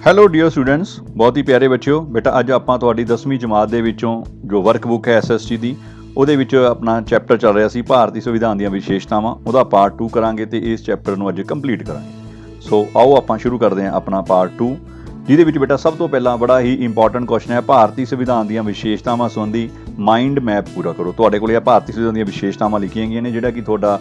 Hello dear students, ਬਹੁਤ ਹੀ ਪਿਆਰੇ ਬੱਚਿਓ। ਬੇਟਾ ਅੱਜ ਆਪਾਂ ਤੁਹਾਡੀ 10ਵੀਂ ਜਮਾਤ ਦੇ ਵਿੱਚੋਂ ਜੋ ਵਰਕਬੁੱਕ ਹੈ ਐਸਐਸਟੀ ਦੀ, ਉਹਦੇ ਵਿੱਚ ਆਪਣਾ ਚੈਪਟਰ ਚੱਲ ਰਿਹਾ ਸੀ ਭਾਰਤੀ ਸੰਵਿਧਾਨ ਦੀਆਂ ਵਿਸ਼ੇਸ਼ਤਾਵਾਂ। ਉਹਦਾ ਪਾਰਟ 2 ਕਰਾਂਗੇ ਤੇ ਇਸ ਚੈਪਟਰ ਨੂੰ ਅੱਜ ਕੰਪਲੀਟ ਕਰਾਂਗੇ। ਸੋ ਆਓ ਆਪਾਂ ਸ਼ੁਰੂ ਕਰਦੇ ਹਾਂ ਆਪਣਾ ਪਾਰਟ 2, ਜਿਹਦੇ ਵਿੱਚ ਬੇਟਾ ਸਭ ਤੋਂ ਪਹਿਲਾਂ ਬੜਾ ਹੀ ਇੰਪੋਰਟੈਂਟ ਕੁਐਸਚਨ ਹੈ ਭਾਰਤੀ ਸੰਵਿਧਾਨ ਦੀਆਂ ਵਿਸ਼ੇਸ਼ਤਾਵਾਂ ਸੰਬੰਧੀ ਮਾਈਂਡ ਮੈਪ ਪੂਰਾ ਕਰੋ। ਤੁਹਾਡੇ ਕੋਲ ਇਹ ਭਾਰਤੀ ਸੰਵਿਧਾਨ ਦੀਆਂ ਵਿਸ਼ੇਸ਼ਤਾਵਾਂ ਲਿਖੀਆਂ ਗਈਆਂ ਨੇ, ਜਿਹੜਾ ਕਿ ਤੁਹਾਡਾ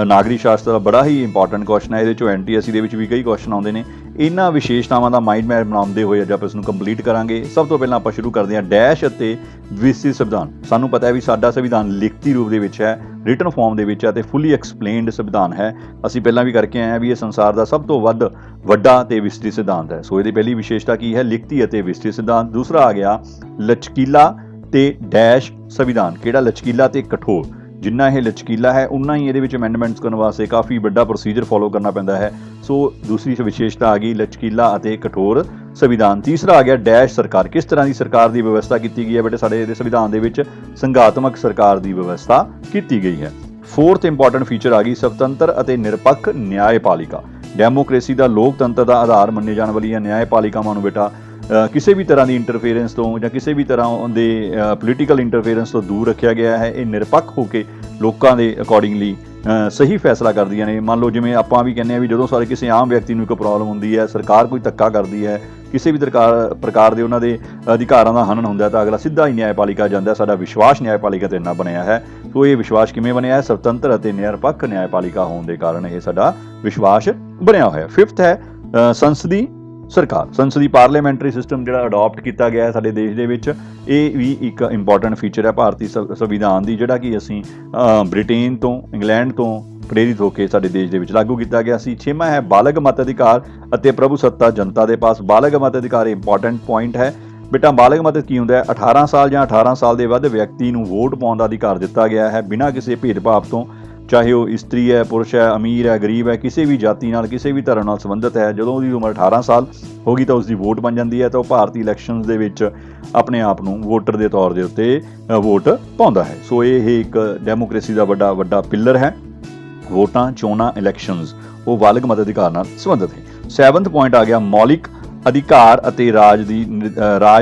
ਨਾਗਰਿਕ ਸ਼ਾਸਤਰ ਦਾ ਬੜਾ ਹੀ ਇੰਪੋਰਟੈਂਟ ਕੁਐਸਚਨ ਹੈ। ਇਹਦੇ 'ਚੋਂ NTSC ਦੇ ਵਿੱਚ ਵੀ ਕਈ ਕੁਐਸਚਨ ਆਉਂਦੇ ਨੇ। ਇਹਨਾਂ ਵਿਸ਼ੇਸ਼ਤਾਵਾਂ ਦਾ ਮਾਈਂਡ ਮੈਪ ਬਣਾਉਂਦੇ ਹੋਏ ਅੱਜ ਆਪਾਂ ਇਸ ਨੂੰ ਕੰਪਲੀਟ ਕਰਾਂਗੇ। ਸਭ ਤੋਂ ਪਹਿਲਾਂ ਆਪਾਂ ਸ਼ੁਰੂ ਕਰਦੇ ਹਾਂ ਡੈਸ਼ ਅਤੇ ਵਿਸਤ੍ਰਿਤ ਸੰਵਿਧਾਨ। ਸਾਨੂੰ ਪਤਾ ਹੈ ਵੀ ਸਾਡਾ ਸੰਵਿਧਾਨ ਲਿਖਤੀ ਰੂਪ ਦੇ ਵਿੱਚ ਹੈ, ਰਿਟਨ ਫਾਰਮ ਦੇ ਵਿੱਚ ਹੈ ਅਤੇ ਫੁੱਲੀ ਐਕਸਪਲੇਨਡ ਸੰਵਿਧਾਨ ਹੈ। ਅਸੀਂ ਪਹਿਲਾਂ ਵੀ ਕਰਕੇ ਆਏ ਹਾਂ ਵੀ ਇਹ ਸੰਸਾਰ ਦਾ ਸਭ ਤੋਂ ਵੱਡਾ ਅਤੇ ਵਿਸਤ੍ਰਿਤ ਸਿਧਾਂਤ ਹੈ। ਸੋ ਇਹਦੀ ਪਹਿਲੀ ਵਿਸ਼ੇਸ਼ਤਾ ਕੀ ਹੈ? ਲਿਖਤੀ ਅਤੇ ਵਿਸਤ੍ਰਿਤ ਸਿਧਾਂਤ। ਦੂਸਰਾ ਆ ਗਿਆ ਲਚਕੀਲਾ ਤੇ ਡੈਸ਼ ਸੰਵਿਧਾਨ। ਕਿਹੜਾ? ਲਚਕੀਲਾ ਤੇ ਕਠੋਰ। ਜਿੰਨਾ ਇਹ ਲਚਕੀਲਾ ਹੈ ਉਨਾ ਹੀ ਇਹਦੇ ਵਿੱਚ ਅਮੈਂਡਮੈਂਟਸ ਕਰਨ ਵਾਸਤੇ ਕਾਫੀ ਵੱਡਾ ਪ੍ਰੋਸੀਜਰ ਫੋਲੋ ਕਰਨਾ ਪੈਂਦਾ ਹੈ। ਸੋ ਦੂਸਰੀ ਵਿਸ਼ੇਸ਼ਤਾ ਆ ਗਈ ਲਚਕੀਲਾ ਅਤੇ ਕਠੋਰ ਸੰਵਿਧਾਨ। ਤੀਸਰਾ ਆ ਗਿਆ ਡੈਸ਼ ਸਰਕਾਰ। ਕਿਸ ਤਰ੍ਹਾਂ ਦੀ ਸਰਕਾਰ ਦੀ ਵਿਵਸਥਾ ਕੀਤੀ ਗਈ ਹੈ ਬੇਟੇ? ਸਾਡੇ ਇਹਦੇ ਸੰਵਿਧਾਨ ਦੇ ਵਿੱਚ ਸੰਘਾਤਮਕ ਸਰਕਾਰ ਦੀ ਵਿਵਸਥਾ ਕੀਤੀ ਗਈ ਹੈ। ਫੋਰਥ ਇੰਪੋਰਟੈਂਟ ਫੀਚਰ ਆ ਗਈ ਸੁਤੰਤਰ ਅਤੇ ਨਿਰਪੱਖ ਨਿਆਂਪਾਲਿਕਾ। ਡੈਮੋਕ੍ਰੇਸੀ ਦਾ ਲੋਕਤੰਤਰ ਦਾ ਆਧਾਰ ਮੰਨੇ ਜਾਣ ਵਾਲੀਆਂ ਨਿਆਂਪਾਲਿਕਾਵਾਂ ਨੂੰ ਬੇਟਾ ਕਿਸੇ ਵੀ ਤਰ੍ਹਾਂ ਦੀ ਇੰਟਰਫੇਰੈਂਸ ਤੋਂ ਜਾਂ ਕਿਸੇ ਵੀ ਤਰ੍ਹਾਂ ਦੇ ਪੋਲੀਟੀਕਲ ਇੰਟਰਫੇਰੈਂਸ ਤੋਂ ਦੂਰ ਰੱਖਿਆ ਗਿਆ ਹੈ। ਇਹ ਨਿਰਪੱਖ ਹੋ ਕੇ ਲੋਕਾਂ ਦੇ ਅਕੋਰਡਿੰਗਲੀ ਸਹੀ ਫੈਸਲਾ ਕਰਦੀਆਂ ਨੇ। ਮੰਨ ਲਓ ਜਿਵੇਂ ਆਪਾਂ ਵੀ ਕਹਿੰਦੇ ਹਾਂ ਵੀ ਜਦੋਂ ਸਾਰੇ ਕਿਸੇ ਆਮ ਵਿਅਕਤੀ ਨੂੰ ਇੱਕ ਪ੍ਰੋਬਲਮ ਹੁੰਦੀ ਹੈ, ਸਰਕਾਰ ਕੋਈ ਧੱਕਾ ਕਰਦੀ ਹੈ, ਕਿਸੇ ਵੀ ਪ੍ਰਕਾਰ ਦੇ ਉਹਨਾਂ ਦੇ ਅਧਿਕਾਰਾਂ ਦਾ ਹਨਨ ਹੁੰਦਾ ਤਾਂ ਅਗਲਾ ਸਿੱਧਾ ਹੀ ਨਿਆਂਪਾਲਿਕਾ ਜਾਂਦਾ। ਸਾਡਾ ਵਿਸ਼ਵਾਸ ਨਿਆਂਪਾਲਿਕਾ 'ਤੇ ਇੰਨਾ ਬਣਿਆ ਹੈ। ਸੋ ਇਹ ਵਿਸ਼ਵਾਸ ਕਿਵੇਂ ਬਣਿਆ ਹੈ? ਸੁਤੰਤਰ ਅਤੇ ਨਿਰਪੱਖ ਨਿਆਂਪਾਲਿਕਾ ਹੋਣ ਦੇ ਕਾਰਨ ਇਹ ਸਾਡਾ ਵਿਸ਼ਵਾਸ ਬਣਿਆ ਹੋਇਆ। ਫਿਫਥ ਹੈ ਸੰਸਦੀ ਸਰਕਾਰ। ਸੰਸਦੀ ਪਾਰਲੀਮੈਂਟਰੀ ਸਿਸਟਮ ਜਿਹੜਾ ਅਡੋਪਟ ਕੀਤਾ ਗਿਆ ਹੈ ਸਾਡੇ ਦੇਸ਼ ਦੇ ਵਿੱਚ, ਇਹ ਵੀ ਇੱਕ ਇੰਪੋਰਟੈਂਟ ਫੀਚਰ ਹੈ ਭਾਰਤੀ ਸੰਵਿਧਾਨ ਦੀ, ਜਿਹੜਾ ਕਿ ਅਸੀਂ ਬ੍ਰਿਟੇਨ ਤੋਂ, ਇੰਗਲੈਂਡ ਤੋਂ ਪ੍ਰੇਰਿਤ ਹੋ ਕੇ ਸਾਡੇ ਦੇਸ਼ ਦੇ ਵਿੱਚ ਲਾਗੂ ਕੀਤਾ ਗਿਆ ਸੀ। ਛੇਵਾਂ ਹੈ ਬਾਲਗ ਮਤ ਅਧਿਕਾਰ ਅਤੇ ਪ੍ਰਭੂ ਸੱਤਾ ਜਨਤਾ ਦੇ ਪਾਸ। ਬਾਲਗ ਮਤ ਅਧਿਕਾਰ ਇੰਪੋਰਟੈਂਟ ਪੁਆਇੰਟ ਹੈ ਬੇਟਾ। ਬਾਲਗ ਮਤ ਕੀ ਹੁੰਦਾ ਹੈ? 18 ਸਾਲ ਜਾਂ 18 ਸਾਲ ਦੇ ਵੱਧ ਵਿਅਕਤੀ ਨੂੰ ਵੋਟ ਪਾਉਣ ਦਾ ਅਧਿਕਾਰ ਦਿੱਤਾ ਗਿਆ ਹੈ, ਬਿਨਾਂ ਕਿਸੇ ਭੇਦਭਾਵ ਤੋਂ। ਚਾਹੇ ਉਹ ਇਸਤਰੀ ਹੈ, ਪੁਰਸ਼ ਹੈ, ਅਮੀਰ ਹੈ, ਗਰੀਬ ਹੈ, ਕਿਸੇ ਵੀ ਜਾਤੀ ਨਾਲ, ਕਿਸੇ ਵੀ ਧਰਮ ਨਾਲ ਸੰਬੰਧਿਤ ਹੈ। ਜਦੋਂ ਉਹਦੀ ਉਮਰ 18 ਸਾਲ ਹੋ ਗਈ ਤਾਂ ਉਸਦੀ ਵੋਟ ਬਣ ਜਾਂਦੀ ਹੈ ਤਾਂ ਉਹ ਭਾਰਤੀ ਇਲੈਕਸ਼ਨਸ ਦੇ ਵਿੱਚ ਆਪਣੇ ਆਪ ਨੂੰ ਵੋਟਰ ਦੇ ਤੌਰ ਦੇ ਉੱਤੇ ਵੋਟ ਪਾਉਂਦਾ ਹੈ। ਸੋ ਇਹ ਇੱਕ ਡੈਮੋਕ੍ਰੇਸੀ ਦਾ ਵੱਡਾ ਪਿੱਲਰ ਹੈ। ਵੋਟਾਂ, ਚੋਣਾਂ, ਇਲੈਕਸ਼ਨਸ ਉਹ ਬਾਲਗ ਮਤ ਅਧਿਕਾਰ ਨਾਲ ਸੰਬੰਧਿਤ ਹੈ। 7ਵਾਂ ਪੁਆਇੰਟ ਆ ਗਿਆ ਮੌਲਿਕ ਅਧਿਕਾਰ ਅਤੇ ਰਾਜ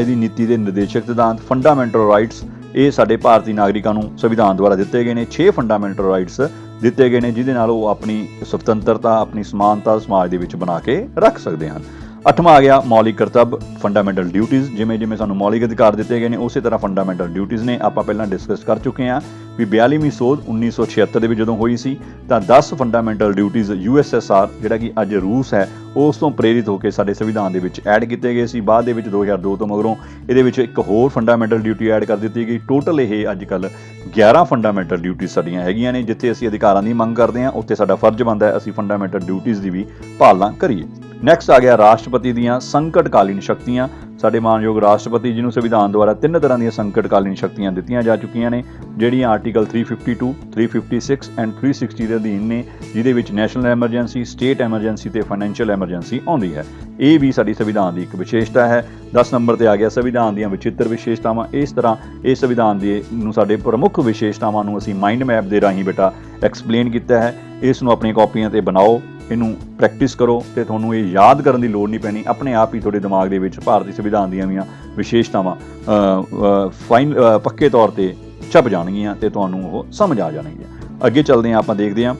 ਦੀ ਨੀਤੀ ਦੇ ਨਿਰਦੇਸ਼ਕ ਸਿਧਾਂਤ। ਫੰਡਾਮੈਂਟਲ ਰਾਈਟਸ ਇਹ ਸਾਡੇ ਭਾਰਤੀ ਨਾਗਰਿਕਾਂ ਨੂੰ ਸੰਵਿਧਾਨ ਦੁਆਰਾ ਦਿੱਤੇ ਗਏ ਨੇ। 6 ਫੰਡਾਮੈਂਟਲ ਰਾਈਟਸ ਦਿੱਤੇ ਗਏ ਨੇ ਜਿਹਦੇ ਨਾਲ ਉਹ ਆਪਣੀ ਸੁਤੰਤਰਤਾ, ਆਪਣੀ ਸਮਾਨਤਾ ਸਮਾਜ ਦੇ ਵਿੱਚ ਬਣਾ ਕੇ ਰੱਖ ਸਕਦੇ ਹਨ। 8ਵਾਂ ਆ ਗਿਆ ਮੌਲਿਕ ਕਰਤੱਵ, ਫੰਡਾਮੈਂਟਲ ਡਿਊਟੀਜ਼। ਜਿਵੇਂ ਸਾਨੂੰ ਮੌਲਿਕ ਅਧਿਕਾਰ ਦਿੱਤੇ ਗਏ ਨੇ ਉਸੇ ਤਰ੍ਹਾਂ ਫੰਡਾਮੈਂਟਲ ਡਿਊਟੀਜ਼ ਨੇ। ਆਪਾਂ ਪਹਿਲਾਂ ਡਿਸਕਸ ਕਰ ਚੁੱਕੇ ਹਾਂ ਵੀ 42ਵੀਂ ਸੋਧ 1976 ਦੇ ਵਿੱਚ ਜਦੋਂ ਹੋਈ ਸੀ ਤਾਂ 10 ਫੰਡਾਮੈਂਟਲ ਡਿਊਟੀਜ਼ USSR ਜਿਹੜਾ ਕਿ ਅੱਜ ਰੂਸ ਹੈ ਉਸ ਤੋਂ ਪ੍ਰੇਰਿਤ ਹੋ ਕੇ ਸਾਡੇ ਸੰਵਿਧਾਨ ਦੇ ਵਿੱਚ ਐਡ ਕੀਤੇ ਗਏ ਸੀ। ਬਾਅਦ ਦੇ ਵਿੱਚ 2002 ਤੋਂ ਮਗਰੋਂ ਇਹਦੇ ਵਿੱਚ ਇੱਕ ਹੋਰ ਫੰਡਾਮੈਂਟਲ ਡਿਊਟੀ ਐਡ ਕਰ ਦਿੱਤੀ ਗਈ। ਟੋਟਲ ਇਹ ਅੱਜ ਕੱਲ੍ਹ 11 ਫੰਡਾਮੈਂਟਲ ਡਿਊਟੀਜ਼ ਸਾਡੀਆਂ ਹੈਗੀਆਂ ਨੇ। ਜਿੱਥੇ ਅਸੀਂ ਅਧਿਕਾਰਾਂ ਦੀ ਮੰਗ ਕਰਦੇ ਹਾਂ ਉੱਥੇ ਸਾਡਾ ਫਰਜ਼ ਬਣਦਾ ਹੈ ਅਸੀਂ ਫੰਡਾਮੈਂਟਲ ਡਿਊਟੀਜ਼ ਦੀ ਵੀ ਪਾਲਣਾ ਕਰੀਏ। ਨੈਕਸਟ ਆ ਗਿਆ ਰਾਸ਼ਟਰਪਤੀ ਦੀਆਂ ਸੰਕਟਕਾਲੀਨ ਸ਼ਕਤੀਆਂ। ਸਾਡੇ ਮਾਨਯੋਗ ਰਾਸ਼ਟਰਪਤੀ ਜਿਹਨੂੰ ਸੰਵਿਧਾਨ ਦੁਆਰਾ 3 ਤਰ੍ਹਾਂ ਦੀਆਂ ਸੰਕਟਕਾਲੀਨ ਸ਼ਕਤੀਆਂ ਦਿੱਤੀਆਂ ਜਾ ਚੁੱਕੀਆਂ ਨੇ, ਜਿਹੜੀਆਂ ਆਰਟੀਕਲ 352, 356 ਐਂਡ 360 ਦੇ ਅਧੀਨ ਨੇ, ਜਿਹਦੇ ਵਿੱਚ ਨੈਸ਼ਨਲ ਐਮਰਜੈਂਸੀ, ਸਟੇਟ ਐਮਰਜੈਂਸੀ ਤੇ ਫਾਈਨੈਂਸ਼ੀਅਲ ਐਮਰਜੈਂਸੀ ਆਉਂਦੀ ਹੈ। ਇਹ ਵੀ ਸਾਡੀ ਸੰਵਿਧਾਨ ਦੀ ਇੱਕ ਵਿਸ਼ੇਸ਼ਤਾ ਹੈ। 10 ਨੰਬਰ ਤੇ ਆ ਗਿਆ ਸੰਵਿਧਾਨ ਦੀਆਂ ਵਿਚਿੱਤਰ ਵਿਸ਼ੇਸ਼ਤਾਵਾਂ। ਇਸ ਤਰ੍ਹਾਂ ਇਹ ਸੰਵਿਧਾਨ ਦੇ ਨੂੰ ਸਾਡੇ ਪ੍ਰਮੁੱਖ ਵਿਸ਼ੇਸ਼ਤਾਵਾਂ ਨੂੰ ਅਸੀਂ ਮਾਈਂਡ ਮੈਪ ਦੇ ਰਾਹੀਂ ਬੇਟਾ ਐਕਸਪਲੇਨ ਕੀਤਾ ਹੈ। ਇਸ ਨੂੰ ਆਪਣੀਆਂ ਕਾਪੀਆਂ ਤੇ ਬਣਾਓ, ਇਹਨੂੰ ਪ੍ਰੈਕਟਿਸ ਕਰੋ ਤੇ ਤੁਹਾਨੂੰ ਇਹ ਯਾਦ ਕਰਨ ਦੀ ਲੋੜ ਨਹੀਂ ਪੈਣੀ। ਆਪਣੇ ਆਪ ਹੀ ਤੁਹਾਡੇ ਦਿਮਾਗ ਦੇ ਵਿੱਚ ਭਾਰਤੀ ਸੰਵਿਧਾਨ ਦੀਆਂ ਵੀ ਵਿਸ਼ੇਸ਼ਤਾਵਾਂ ਪੱਕੇ ਤੌਰ ਤੇ ਛਪ ਜਾਣਗੀਆਂ ਤੇ ਤੁਹਾਨੂੰ ਉਹ ਸਮਝ ਆ ਜਾਣਗੀਆਂ। ਅੱਗੇ ਚੱਲਦੇ ਹਾਂ, ਆਪਾਂ ਦੇਖਦੇ ਹਾਂ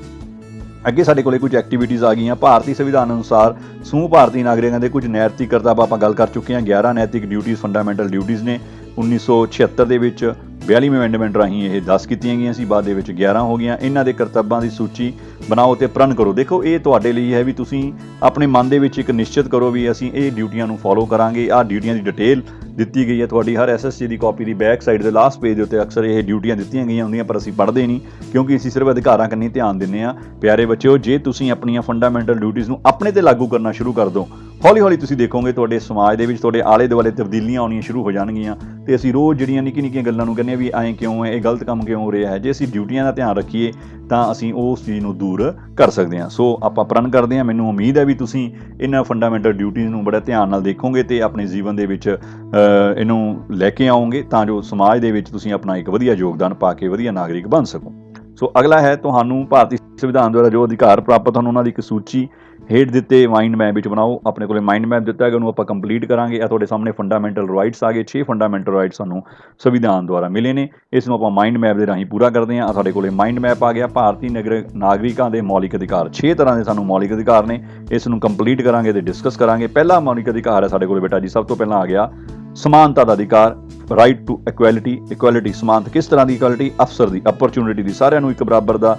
ਅੱਗੇ ਸਾਡੇ ਕੋਲੇ ਕੁਝ ਐਕਟੀਵਿਟੀਜ਼ ਆ ਗਈਆਂ। ਭਾਰਤੀ ਸੰਵਿਧਾਨ ਅਨੁਸਾਰ ਸਮੂਹ ਭਾਰਤੀ ਨਾਗਰਿਕਾਂ ਦੇ ਕੁਝ ਨੈਤਿਕ ਕਰਤੱਵ ਆਪਾਂ ਗੱਲ ਕਰ ਚੁੱਕੇ ਹਾਂ। 11 ਨੈਤਿਕ ਡਿਊਟੀਜ਼ ਫੰਡਾਮੈਂਟਲ ਡਿਊਟੀਜ਼ ਨੇ। 1976 ਦੇ ਵਿੱਚ 42ਵੇਂ ਅਮੈਂਡਮੈਂਟ ਰਾਹੀਂ ਇਹ 10 ਕੀਤੀਆਂ ਗਈਆਂ ਸੀ, ਬਾਅਦ ਦੇ ਵਿੱਚ 11 ਹੋ ਗਈਆਂ। ਇਹਨਾਂ ਦੇ ਕਰਤੱਵਾਂ ਦੀ ਸੂਚੀ ਬਣਾਓ ਤੇ ਪ੍ਰਣ ਕਰੋ। ਦੇਖੋ ਇਹ ਤੁਹਾਡੇ ਲਈ ਹੈ ਵੀ ਤੁਸੀਂ ਆਪਣੇ ਮਨ ਦੇ ਵਿੱਚ ਇੱਕ ਨਿਸ਼ਚਿਤ ਕਰੋ ਵੀ ਅਸੀਂ ਇਹ ਡਿਊਟੀਆਂ ਨੂੰ ਫੋਲੋ ਕਰਾਂਗੇ। ਆਹ ਡਿਊਟੀਆਂ ਦੀ ਡਿਟੇਲ ਦਿੱਤੀ ਗਈ ਹੈ ਤੁਹਾਡੀ ਹਰ SSC ਦੀ ਕਾਪੀ ਦੀ ਬੈਕ ਸਾਈਡ ਦੇ ਲਾਸਟ ਪੇਜ ਦੇ ਉੱਤੇ ਅਕਸਰ ਇਹ ਡਿਊਟੀਆਂ ਦਿੱਤੀਆਂ ਗਈਆਂ ਹੁੰਦੀਆਂ, ਪਰ ਅਸੀਂ ਪੜ੍ਹਦੇ ਨਹੀਂ ਕਿਉਂਕਿ ਅਸੀਂ ਸਿਰਫ ਅਧਿਕਾਰਾਂ ਕੰਨੀ ਧਿਆਨ ਦਿੰਦੇ ਹਾਂ। ਪਿਆਰੇ ਬੱਚਿਓ, ਜੇ ਤੁਸੀਂ ਆਪਣੀਆਂ ਫੰਡਾਮੈਂਟਲ ਡਿਊਟੀਜ਼ ਨੂੰ ਆਪਣੇ ਤੇ ਲਾਗੂ ਕਰਨਾ ਸ਼ੁਰੂ ਕਰ ਦਿਓ, ਹੌਲੀ ਹੌਲੀ ਤੁਸੀਂ ਦੇਖੋਗੇ ਤੁਹਾਡੇ ਸਮਾਜ ਦੇ ਵਿੱਚ, ਤੁਹਾਡੇ ਆਲੇ ਦੁਆਲੇ ਤਬਦੀਲੀਆਂ ਆਉਣੀਆਂ ਸ਼ੁਰੂ ਹੋ ਜਾਣਗੀਆਂ। ਤੇ ਅਸੀਂ ਰੋਜ਼ ਜਿਹੜੀਆਂ ਨਿੱਕੀਆਂ ਗੱਲਾਂ ਨੂੰ ਕਹਿੰਦੇ ਹਾਂ ਵੀ ਐਂ ਕਿਉਂ ਹੈ, ਇਹ ਗਲਤ ਕੰਮ ਕਿਉਂ ਹੋ ਰਿਹਾ ਹੈ, ਜੇ ਅਸੀਂ ਡਿਊਟੀਆਂ ਦਾ ਧਿਆਨ ਰੱਖੀਏ ਤਾਂ ਅਸੀਂ ਉਸ ਚੀਜ਼ ਨੂੰ ਦੂਰ ਕਰ ਸਕਦੇ ਹਾਂ। ਸੋ ਆਪਾਂ ਪ੍ਰਣ ਕਰਦੇ ਹਾਂ, ਮੈਨੂੰ ਉਮੀਦ ਹੈ ਵੀ ਤੁਸੀਂ ਇਹਨਾਂ ਫੰਡਾਮੈਂਟਲ ਡਿਊਟੀਜ਼ ਨੂੰ ਬੜਾ ਧਿਆਨ ਨਾਲ ਦੇਖੋਗੇ ਤੇ ਆਪਣੇ ਜੀਵਨ ਦੇ ਵਿੱਚ ਇਹਨੂੰ ਲੈ ਕੇ ਆਓਗੇ ਤਾਂ ਜੋ ਸਮਾਜ ਦੇ ਵਿੱਚ ਤੁਸੀਂ ਆਪਣਾ ਇੱਕ ਵਧੀਆ ਯੋਗਦਾਨ ਪਾ ਕੇ ਵਧੀਆ ਨਾਗਰਿਕ ਬਣ ਸਕੋ। ਸੋ ਅਗਲਾ ਹੈ ਤੁਹਾਨੂੰ ਭਾਰਤੀ ਸੰਵਿਧਾਨ ਦੁਆਰਾ ਜੋ ਅਧਿਕਾਰ ਪ੍ਰਾਪਤ ਹਨ ਉਹਨਾਂ ਦੀ ਇੱਕ ਸੂਚੀ ਹੇਠ ਦਿੱਤੇ ਮਾਈਂਡ ਮੈਪ ਵਿੱਚ ਬਣਾਓ। ਆਪਣੇ ਕੋਲ ਮਾਈਂਡ ਮੈਪ ਦਿੱਤਾ ਹੈਗਾ, ਉਹਨੂੰ ਆਪਾਂ ਕੰਪਲੀਟ ਕਰਾਂਗੇ। ਇਹ ਤੁਹਾਡੇ ਸਾਹਮਣੇ ਫੰਡਾਮੈਂਟਲ ਰਾਈਟਸ ਆ ਗਏ, 6 ਫੰਡਾਮੈਂਟਲ ਰਾਈਟਸ ਸਾਨੂੰ ਸੰਵਿਧਾਨ ਦੁਆਰਾ ਮਿਲੇ ਨੇ। ਇਸ ਨੂੰ ਆਪਾਂ ਮਾਈਂਡ ਮੈਪ ਦੇ ਰਾਹੀਂ ਪੂਰਾ ਕਰਦੇ ਹਾਂ। ਸਾਡੇ ਕੋਲ ਮਾਈਂਡ ਮੈਪ ਆ ਗਿਆ, ਭਾਰਤੀ ਨਾਗਰਿਕਾਂ ਦੇ ਮੌਲਿਕ ਅਧਿਕਾਰ। 6 ਤਰ੍ਹਾਂ ਦੇ ਸਾਨੂੰ ਮੌਲਿਕ ਅਧਿਕਾਰ ਨੇ, ਇਸ ਨੂੰ ਕੰਪਲੀਟ ਕਰਾਂਗੇ ਤੇ ਡਿਸਕਸ ਕਰਾਂਗੇ। ਪਹਿਲਾ ਮੌਲਿਕ ਅਧਿਕਾਰ ਹੈ ਸਾਡੇ ਕੋਲ ਬੇਟਾ ਜੀ, ਸਭ ਤੋਂ ਪਹਿਲਾਂ ਆ ਗਿਆ ਸਮਾਨਤਾ ਦਾ ਅਧਿਕਾਰ, ਰਾਈਟ ਟੂ ਇਕੁਐਲਿਟੀ। ਸਮਾਨਤਾ ਕਿਸ ਤਰ੍ਹਾਂ ਦੀ ਇਕੁਐਲਿਟੀ? ਅਫਸਰ ਦੀ, ਅਪਰਚੂਨਿਟੀ ਦੀ, ਸਾਰਿਆਂ ਨੂੰ ਇੱਕ ਬਰਾਬਰ ਦਾ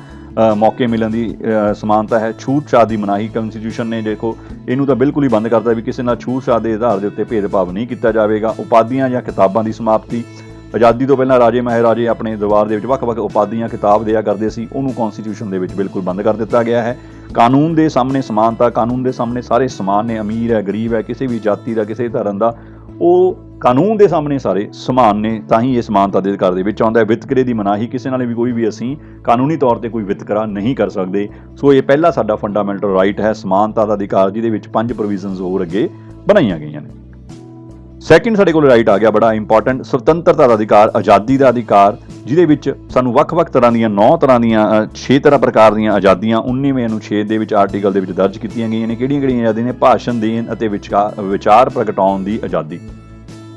ਮੌਕੇ ਮਿਲਣ ਦੀ ਸਮਾਨਤਾ ਹੈ। ਛੂਟ ਛਾਟ ਦੀ ਮਨਾਹੀ, ਕਨਸਟੀਟਿਊਸ਼ਨ ਨੇ ਦੇਖੋ ਇਹਨੂੰ ਤਾਂ ਬਿਲਕੁਲ ਹੀ ਬੰਦ ਕਰਤਾ ਵੀ ਕਿਸੇ ਨਾਲ ਛੂਟ ਛਾਟ ਦੇ ਆਧਾਰ ਦੇ ਉੱਤੇ ਭੇਦਭਾਵ ਨਹੀਂ ਕੀਤਾ ਜਾਵੇਗਾ। ਉਪਾਧੀਆਂ ਜਾਂ ਖਿਤਾਬਾਂ ਦੀ ਸਮਾਪਤੀ, ਆਜ਼ਾਦੀ ਤੋਂ ਪਹਿਲਾਂ ਰਾਜੇ ਮਹਾਰਾਜੇ ਆਪਣੇ ਦਰਬਾਰ ਦੇ ਵਿੱਚ ਵੱਖ-ਵੱਖ ਉਪਾਧੀਆਂ ਖਿਤਾਬ ਦਿਆ ਕਰਦੇ ਸੀ, ਉਹਨੂੰ ਕਨਸਟੀਟਿਊਸ਼ਨ ਦੇ ਵਿੱਚ ਬਿਲਕੁਲ ਬੰਦ ਕਰ ਦਿੱਤਾ ਗਿਆ ਹੈ। ਕਾਨੂੰਨ ਦੇ ਸਾਹਮਣੇ ਸਮਾਨਤਾ, ਕਾਨੂੰਨ ਦੇ ਸਾਹਮਣੇ ਸਾਰੇ ਸਮਾਨ ਨੇ, ਅਮੀਰ ਹੈ ਗਰੀਬ ਹੈ, ਕਿਸੇ ਵੀ ਜਾਤੀ ਦਾ ਕਿਸੇ ਧਰਮ ਦਾ, ਉਹ ਕਾਨੂੰਨ ਦੇ ਸਾਹਮਣੇ ਸਾਰੇ ਸਮਾਨ ਨੇ, ਤਾਂ ਹੀ ਇਹ ਸਮਾਨਤਾ ਦੇ ਅਧਿਕਾਰ ਦੇ ਵਿੱਚ ਆਉਂਦਾ ਹੈ। ਵਿਤਕਰੇ ਦੀ ਮਨਾਹੀ, ਕਿਸੇ ਨਾਲ ਵੀ ਕੋਈ ਵੀ ਅਸੀਂ ਕਾਨੂੰਨੀ ਤੌਰ ਤੇ ਕੋਈ ਵਿਤਕਰਾ ਨਹੀਂ ਕਰ ਸਕਦੇ। ਸੋ ਇਹ ਪਹਿਲਾ ਸਾਡਾ ਫੰਡਾਮੈਂਟਲ ਰਾਈਟ ਹੈ, ਸਮਾਨਤਾ ਦਾ ਅਧਿਕਾਰ, ਜਿਹਦੇ ਵਿੱਚ 5 ਪ੍ਰੋਵੀਜ਼ਨਸ ਹੋਰ ਅੱਗੇ ਬਣਾਈਆਂ ਗਈਆਂ ਨੇ। ਸੈਕਿੰਡ ਸਾਡੇ ਕੋਲ ਰਾਈਟ ਆ ਗਿਆ ਬੜਾ ਇੰਪੋਰਟੈਂਟ, ਸੁਤੰਤਰਤਾ ਦਾ ਅਧਿਕਾਰ, ਆਜ਼ਾਦੀ ਦਾ ਅਧਿਕਾਰ, ਜਿਹਦੇ ਵਿੱਚ ਸਾਨੂੰ ਵੱਖ-ਵੱਖ ਤਰ੍ਹਾਂ ਦੀਆਂ 9 ਤਰ੍ਹਾਂ ਦੀਆਂ 6 ਤਰ੍ਹਾਂ ਪ੍ਰਕਾਰ ਦੀਆਂ ਆਜ਼ਾਦੀਆਂ 19ਵੇਂ ਅਨੁਛੇਦ ਦੇ ਵਿੱਚ ਆਰਟੀਕਲ ਦੇ ਵਿੱਚ ਦਰਜ ਕੀਤੀਆਂ ਗਈਆਂ ਨੇ। ਕਿਹੜੀਆਂ-ਕਿਹੜੀਆਂ ਆਜ਼ਾਦੀਆਂ ਨੇ? ਭਾਸ਼ਣ ਦੇਣ ਅਤੇ ਵਿਚਾਰ ਪ੍ਰਗਟਾਉਣ ਦੀ ਆਜ਼ਾਦੀ।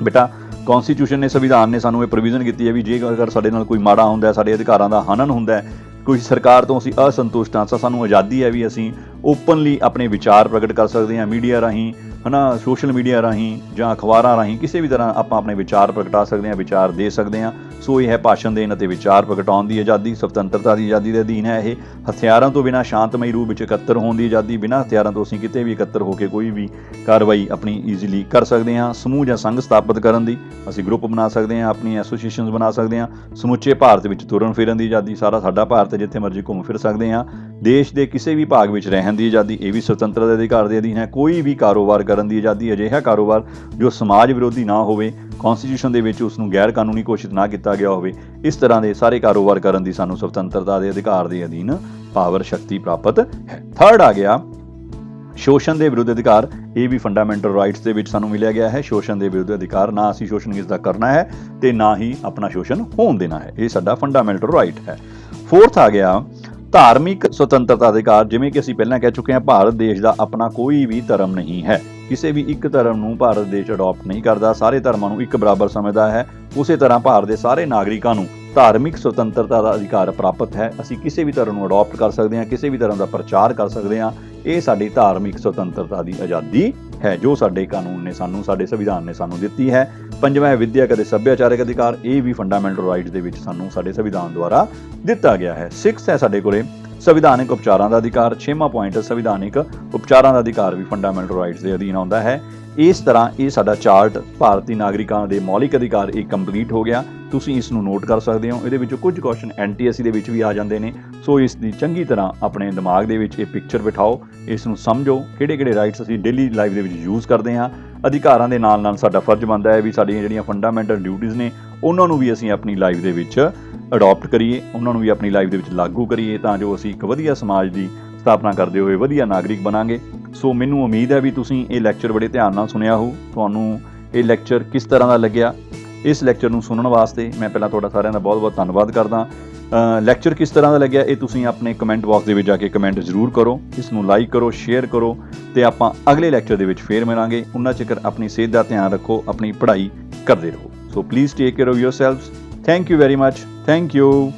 ਬੇਟਾ ਕਨਸਟੀਟਿਊਸ਼ਨ ਨੇ, ਸੰਵਿਧਾਨ ਨੇ ਸਾਨੂੰ ਇਹ ਪ੍ਰੋਵੀਜ਼ਨ ਕੀਤੀ ਹੈ ਵੀ ਜੇਕਰ ਸਾਡੇ ਨਾਲ ਕੋਈ ਮਾੜਾ ਹੁੰਦਾ, ਸਾਡੇ ਅਧਿਕਾਰਾਂ ਦਾ ਹਨਨ ਹੁੰਦਾ, ਕੋਈ ਸਰਕਾਰ ਤੋਂ ਅਸੀਂ ਅਸੰਤੁਸ਼ਟ ਹਾਂ, ਤਾਂ ਸਾਨੂੰ ਆਜ਼ਾਦੀ ਹੈ ਵੀ ਅਸੀਂ ਓਪਨਲੀ ਆਪਣੇ ਵਿਚਾਰ ਪ੍ਰਗਟ ਕਰ ਸਕਦੇ ਹਾਂ, ਮੀਡੀਆ ਰਾਹੀਂ, ਹੈ ਨਾ, ਸੋਸ਼ਲ ਮੀਡੀਆ ਰਾਹੀਂ ਜਾਂ ਅਖਬਾਰਾਂ ਰਾਹੀਂ, ਕਿਸੇ ਵੀ ਤਰ੍ਹਾਂ ਆਪਾਂ ਆਪਣੇ ਵਿਚਾਰ ਪ੍ਰਗਟਾ ਸਕਦੇ ਹਾਂ, ਵਿਚਾਰ ਦੇ ਸਕਦੇ ਹਾਂ। ਸੋ ਇਹ ਹੈ ਭਾਸ਼ਣ ਦੇਣ ਅਤੇ ਵਿਚਾਰ ਪ੍ਰਗਟਾਉਣ ਦੀ ਆਜ਼ਾਦੀ। ਸੁਤੰਤਰਤਾ ਦੀ ਆਜ਼ਾਦੀ ਦੇ ਅਧੀਨ ਹੈ ਇਹ। ਹਥਿਆਰਾਂ ਤੋਂ ਬਿਨਾਂ ਸ਼ਾਂਤਮਈ ਰੂਪ ਵਿੱਚ ਇਕੱਤਰ ਹੋਣ ਦੀ ਆਜ਼ਾਦੀ, ਬਿਨਾਂ ਹਥਿਆਰਾਂ ਤੋਂ ਅਸੀਂ ਕਿਤੇ ਵੀ ਇਕੱਤਰ ਹੋ ਕੇ ਕੋਈ ਵੀ ਕਾਰਵਾਈ ਆਪਣੀ ਈਜ਼ੀਲੀ ਕਰ ਸਕਦੇ ਹਾਂ। ਸਮੂਹ ਜਾਂ ਸੰਘ ਸਥਾਪਿਤ ਕਰਨ ਦੀ, ਅਸੀਂ ਗਰੁੱਪ ਬਣਾ ਸਕਦੇ ਹਾਂ, ਆਪਣੀ ਐਸੋਸੀਏਸ਼ਨਸ ਬਣਾ ਸਕਦੇ ਹਾਂ। ਸਮੁੱਚੇ ਭਾਰਤ ਵਿੱਚ ਤੁਰਨ ਫਿਰਨ ਦੀ ਆਜ਼ਾਦੀ, ਸਾਰਾ ਸਾਡਾ ਭਾਰਤ ਹੈ, ਜਿੱਥੇ ਮਰਜ਼ੀ ਘੁੰਮ ਫਿਰ ਸਕਦੇ ਹਾਂ। ਦੇਸ਼ ਦੇ ਕਿਸੇ ਵੀ ਭਾਗ ਵਿੱਚ ਰਹਿਣ ਦੀ ਆਜ਼ਾਦੀ, ਇਹ ਵੀ ਸੁਤੰਤਰਤਾ ਦੇ ਅਧਿਕਾਰ ਦੇ ਅਧੀਨ ਹੈ। ਕੋਈ ਵੀ ਕਾਰੋਬਾਰ ਕਰਨ ਦੀ ਆਜ਼ਾਦੀ, ਅਜਿਹਾ ਕਾਰੋਬਾਰ ਜੋ ਸਮਾਜ ਵਿਰੋਧੀ ਨਾ ਹੋਵੇ, ਕਨਸਟੀਟਿਊਸ਼ਨ ਦੇ ਵਿੱਚ ਉਸ ਨੂੰ ਗੈਰ ਕਾਨੂੰਨੀ ਘੋਸ਼ਿਤ ਨਾ ਕੀਤਾ ਗਿਆ ਹੋਵੇ, ਇਸ ਤਰ੍ਹਾਂ ਦੇ ਸਾਰੇ ਕਾਰੋਬਾਰ ਕਰਨ ਦੀ ਸਾਨੂੰ ਸੁਤੰਤਰਤਾ ਦੇ ਅਧਿਕਾਰ ਦੇ ਅਧੀਨ ਪਾਵਰ, ਸ਼ਕਤੀ ਪ੍ਰਾਪਤ ਹੈ। ਥਰਡ ਆ ਗਿਆ ਸ਼ੋਸ਼ਣ ਦੇ ਵਿਰੁੱਧ ਅਧਿਕਾਰ। ਇਹ ਵੀ ਫੰਡਾਮੈਂਟਲ ਰਾਈਟਸ ਦੇ ਵਿੱਚ ਸਾਨੂੰ ਮਿਲਿਆ ਗਿਆ ਹੈ। ਸ਼ੋਸ਼ਣ ਦੇ ਵਿਰੁੱਧ ਅਧਿਕਾਰ, ਨਾ ਅਸੀਂ ਸ਼ੋਸ਼ਣ ਕਿਸ ਦਾ ਕਰਨਾ ਹੈ ਤੇ ਨਾ ਹੀ ਆਪਣਾ ਸ਼ੋਸ਼ਣ ਹੋਣ ਦੇਣਾ ਹੈ, ਇਹ ਸਾਡਾ ਫੰਡਾਮੈਂਟਲ ਰਾਈਟ ਹੈ। ਫੋਰਥ ਆ ਗਿਆ ਧਾਰਮਿਕ ਸੁਤੰਤਰਤਾ ਅਧਿਕਾਰ। ਜਿਵੇਂ ਕਿ ਅਸੀਂ ਪਹਿਲਾਂ ਕਹਿ ਚੁੱਕੇ ਹਾਂ, ਭਾਰਤ ਦੇਸ਼ ਦਾ ਆਪਣਾ ਕੋਈ ਵੀ ਧਰਮ ਨਹੀਂ ਹੈ, ਕਿਸੇ ਵੀ ਇੱਕ ਧਰਮ ਨੂੰ ਭਾਰਤ ਦੇਸ਼ ਅਡਾਪਟ ਨਹੀਂ ਕਰਦਾ, ਸਾਰੇ ਧਰਮਾਂ ਨੂੰ ਇੱਕ ਬਰਾਬਰ ਸਮਝਦਾ ਹੈ। ਉਸੇ ਤਰ੍ਹਾਂ ਭਾਰਤ ਦੇ ਸਾਰੇ ਨਾਗਰਿਕਾਂ ਨੂੰ ਧਾਰਮਿਕ ਸੁਤੰਤਰਤਾ ਦਾ ਅਧਿਕਾਰ ਪ੍ਰਾਪਤ ਹੈ। ਅਸੀਂ ਕਿਸੇ ਵੀ ਧਰਮ ਨੂੰ ਅਡਾਪਟ ਕਰ ਸਕਦੇ ਹਾਂ, ਕਿਸੇ ਵੀ ਧਰਮ ਦਾ ਪ੍ਰਚਾਰ ਕਰ ਸਕਦੇ ਹਾਂ। ਇਹ ਸਾਡੀ ਧਾਰਮਿਕ ਸੁਤੰਤਰਤਾ ਦੀ ਆਜ਼ਾਦੀ ਹੈ, ਜੋ ਸਾਡੇ ਕਾਨੂੰਨ ਨੇ ਸਾਨੂੰ, ਸਾਡੇ ਸੰਵਿਧਾਨ ਨੇ ਸਾਨੂੰ ਦਿੱਤੀ ਹੈ। ਪੰਜਵਾਂ ਹੈ ਵਿਦਿਅਕ ਅਤੇ ਸੱਭਿਆਚਾਰਕ ਅਧਿਕਾਰ। ਇਹ ਵੀ ਫੰਡਾਮੈਂਟਲ ਰਾਈਟਸ ਦੇ ਵਿੱਚ ਸਾਨੂੰ ਸਾਡੇ ਸੰਵਿਧਾਨ ਦੁਆਰਾ ਦਿੱਤਾ ਗਿਆ ਹੈ। 6 ਹੈ ਸਾਡੇ ਕੋਲੇ ਸੰਵਿਧਾਨਿਕ ਉਪਚਾਰਾਂ ਦਾ ਅਧਿਕਾਰ। 6ਵਾਂ ਪੁਆਇੰਟ ਸੰਵਿਧਾਨਿਕ ਉਪਚਾਰਾਂ ਦਾ ਅਧਿਕਾਰ ਵੀ ਫੰਡਾਮੈਂਟਲ ਰਾਈਟਸ ਦੇ ਅਧੀਨ ਆਉਂਦਾ ਹੈ। ਇਸ ਤਰ੍ਹਾਂ ਇਹ ਸਾਡਾ ਚਾਰਟ ਭਾਰਤੀ ਨਾਗਰਿਕਾਂ ਦੇ ਮੌਲਿਕ ਅਧਿਕਾਰ ਇਹ ਕੰਪਲੀਟ ਹੋ ਗਿਆ। ਤੁਸੀਂ ਇਸ ਨੂੰ ਨੋਟ ਕਰ ਸਕਦੇ ਹੋ। ਇਹਦੇ ਵਿੱਚੋਂ ਕੁਝ ਕੁਐਸਚਨ NTSC ਦੇ ਵਿੱਚ ਵੀ ਆ ਜਾਂਦੇ ਨੇ, ਸੋ ਇਸ ਦੀ ਚੰਗੀ ਤਰ੍ਹਾਂ ਆਪਣੇ ਦਿਮਾਗ ਦੇ ਵਿੱਚ ਇਹ ਪਿਕਚਰ ਬਿਠਾਓ, ਇਸ ਨੂੰ ਸਮਝੋ ਕਿਹੜੇ-ਕਿਹੜੇ ਰਾਈਟਸ ਅਸੀਂ ਡੇਲੀ ਲਾਈਫ ਦੇ ਵਿੱਚ ਯੂਜ਼ ਕਰਦੇ ਹਾਂ। ਅਧਿਕਾਰਾਂ ਦੇ ਨਾਲ-ਨਾਲ ਸਾਡਾ ਫਰਜ਼ ਬਣਦਾ ਹੈ ਵੀ ਸਾਡੀਆਂ ਜਿਹੜੀਆਂ ਫੰਡਾਮੈਂਟਲ ਡਿਊਟੀਜ਼ ਨੇ ਉਹਨਾਂ ਨੂੰ ਵੀ ਅਸੀਂ ਆਪਣੀ ਲਾਈਫ ਦੇ ਵਿੱਚ ਅਡਾਪਟ ਕਰੀਏ, ਉਹਨਾਂ ਨੂੰ ਵੀ ਆਪਣੀ ਲਾਈਫ ਦੇ ਵਿੱਚ ਲਾਗੂ ਕਰੀਏ, ਤਾਂ ਜੋ ਅਸੀਂ ਇੱਕ ਵਧੀਆ ਸਮਾਜ ਦੀ ਸਥਾਪਨਾ ਕਰਦੇ ਹੋਏ ਵਧੀਆ ਨਾਗਰਿਕ ਬਣਾਂਗੇ। ਸੋ ਮੈਨੂੰ ਉਮੀਦ ਹੈ ਵੀ ਤੁਸੀਂ ਇਹ ਲੈਕਚਰ ਬੜੇ ਧਿਆਨ ਨਾਲ ਸੁਣਿਆ ਹੋ। ਤੁਹਾਨੂੰ ਇਹ ਲੈਕਚਰ ਕਿਸ ਤਰ੍ਹਾਂ ਦਾ ਲੱਗਿਆ? ਇਸ ਲੈਕਚਰ ਨੂੰ ਸੁਣਨ ਵਾਸਤੇ ਮੈਂ ਪਹਿਲਾਂ ਤੁਹਾਡਾ ਸਾਰਿਆਂ ਦਾ ਬਹੁਤ-ਬਹੁਤ ਧੰਨਵਾਦ ਕਰਦਾ। ਲੈਕਚਰ ਕਿਸ ਤਰ੍ਹਾਂ ਦਾ ਲੱਗਿਆ ਇਹ ਤੁਸੀਂ ਆਪਣੇ ਕਮੈਂਟ ਬਾਕਸ ਦੇ ਵਿੱਚ ਜਾ ਕੇ ਕਮੈਂਟ ਜ਼ਰੂਰ ਕਰੋ। ਇਸ ਨੂੰ ਲਾਈਕ ਕਰੋ, ਸ਼ੇਅਰ ਕਰੋ ਤੇ ਆਪਾਂ ਅਗਲੇ ਲੈਕਚਰ ਦੇ ਵਿੱਚ ਫੇਰ ਮਿਲਾਂਗੇ। ਉਹਨਾਂ ਚਿਰ ਆਪਣੀ ਸਿਹਤ ਦਾ ਧਿਆਨ ਰੱਖੋ, ਆਪਣੀ ਪੜ੍ਹਾਈ ਕਰਦੇ ਰਹੋ। So please take care of ਯੋਰਸੈਲਵਸ। Thank you very much. Thank you.